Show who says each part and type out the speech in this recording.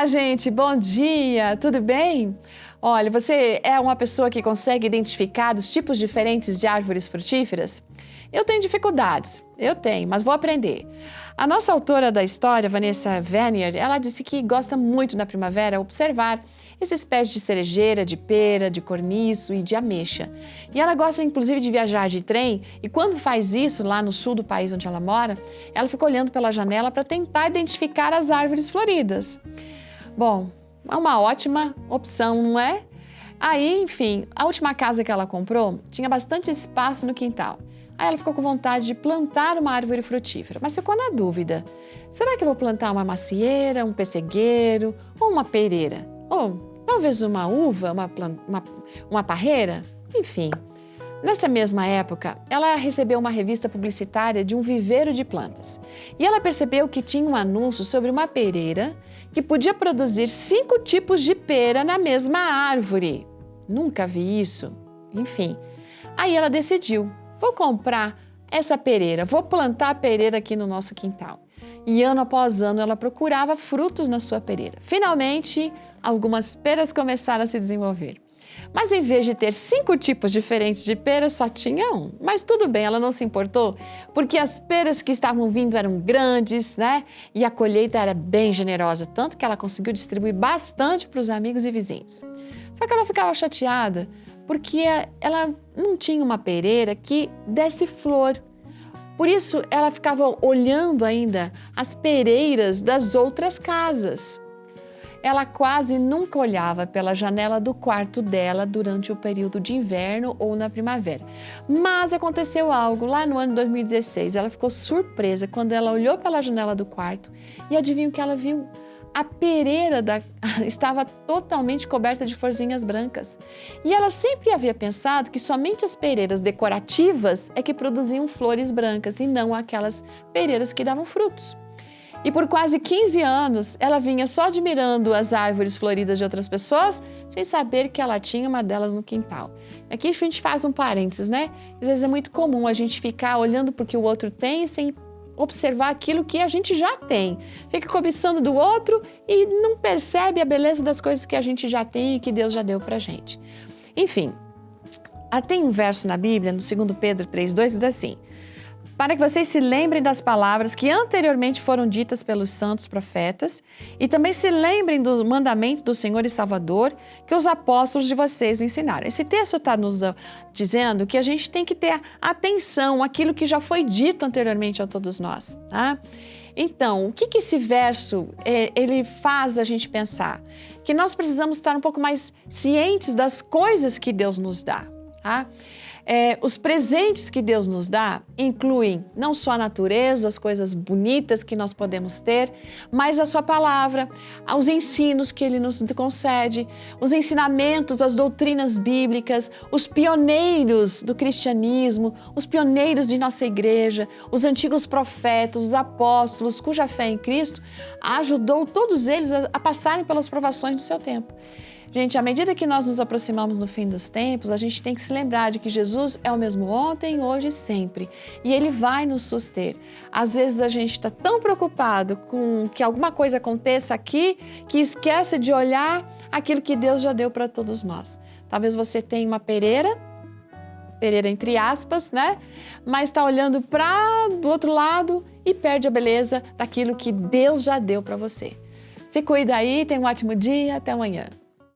Speaker 1: gente, bom dia, tudo bem? Olha, você é uma pessoa que consegue identificar os tipos diferentes de árvores frutíferas? Eu tenho dificuldades, mas vou aprender. A nossa autora da história, Vanessa Vanier, ela disse que gosta muito na primavera observar esses pés de cerejeira, de pera, de corniço e de ameixa. E ela gosta inclusive de viajar de trem e quando faz isso lá no sul do país onde ela mora, ela fica olhando pela janela para tentar identificar as árvores floridas. Bom, é uma ótima opção, não é? Aí, enfim, a última casa que ela comprou tinha bastante espaço no quintal. Aí ela ficou com vontade de plantar uma árvore frutífera, mas ficou na dúvida. Será que eu vou plantar uma macieira, um pessegueiro ou uma pereira? Ou talvez uma uva, uma parreira? Enfim, nessa mesma época, ela recebeu uma revista publicitária de um viveiro de plantas. E ela percebeu que tinha um anúncio sobre uma pereira que podia produzir 5 tipos de pera na mesma árvore. Nunca vi isso. Enfim, aí ela decidiu. Vou comprar essa pereira, vou plantar a pereira aqui no nosso quintal. E ano após ano ela procurava frutos na sua pereira. Finalmente, algumas peras começaram a se desenvolver. Mas em vez de ter 5 tipos diferentes de pera, só tinha um. Mas tudo bem, ela não se importou, porque as peras que estavam vindo eram grandes, né? E a colheita era bem generosa, tanto que ela conseguiu distribuir bastante para os amigos e vizinhos. Só que ela ficava chateada, porque ela não tinha uma pereira que desse flor. Por isso, ela ficava olhando ainda as pereiras das outras casas. Ela quase nunca olhava pela janela do quarto dela durante o período de inverno ou na primavera. Mas aconteceu algo lá no ano 2016. Ela ficou surpresa quando ela olhou pela janela do quarto e adivinha o que ela viu? A pereira estava totalmente coberta de florzinhas brancas. E ela sempre havia pensado que somente as pereiras decorativas é que produziam flores brancas e não aquelas pereiras que davam frutos. E por quase 15 anos, ela vinha só admirando as árvores floridas de outras pessoas, sem saber que ela tinha uma delas no quintal. Aqui a gente faz um parênteses, né? Às vezes é muito comum a gente ficar olhando para o que o outro tem sem observar aquilo que a gente já tem. Fica cobiçando do outro e não percebe a beleza das coisas que a gente já tem e que Deus já deu pra gente. Enfim, tem um verso na Bíblia, no 2 Pedro 3,2, diz assim: para que vocês se lembrem das palavras que anteriormente foram ditas pelos santos profetas e também se lembrem do mandamento do Senhor e Salvador que os apóstolos de vocês ensinaram. Esse texto está nos dizendo que a gente tem que ter atenção àquilo que já foi dito anteriormente a todos nós. Tá? Então, o que esse verso ele faz a gente pensar? Que nós precisamos estar um pouco mais cientes das coisas que Deus nos dá. Tá? Os presentes que Deus nos dá incluem não só a natureza, as coisas bonitas que nós podemos ter, mas a sua palavra, os ensinos que Ele nos concede, os ensinamentos, as doutrinas bíblicas, os pioneiros do cristianismo, os pioneiros de nossa igreja, os antigos profetas, os apóstolos, cuja fé em Cristo ajudou todos eles a passarem pelas provações do seu tempo. Gente, à medida que nós nos aproximamos no fim dos tempos, a gente tem que se lembrar de que Jesus é o mesmo ontem, hoje e sempre. E Ele vai nos suster. Às vezes a gente está tão preocupado com que alguma coisa aconteça aqui que esquece de olhar aquilo que Deus já deu para todos nós. Talvez você tenha uma pereira entre aspas, né? Mas está olhando para do outro lado e perde a beleza daquilo que Deus já deu para você. Se cuida aí, tenha um ótimo dia, até amanhã.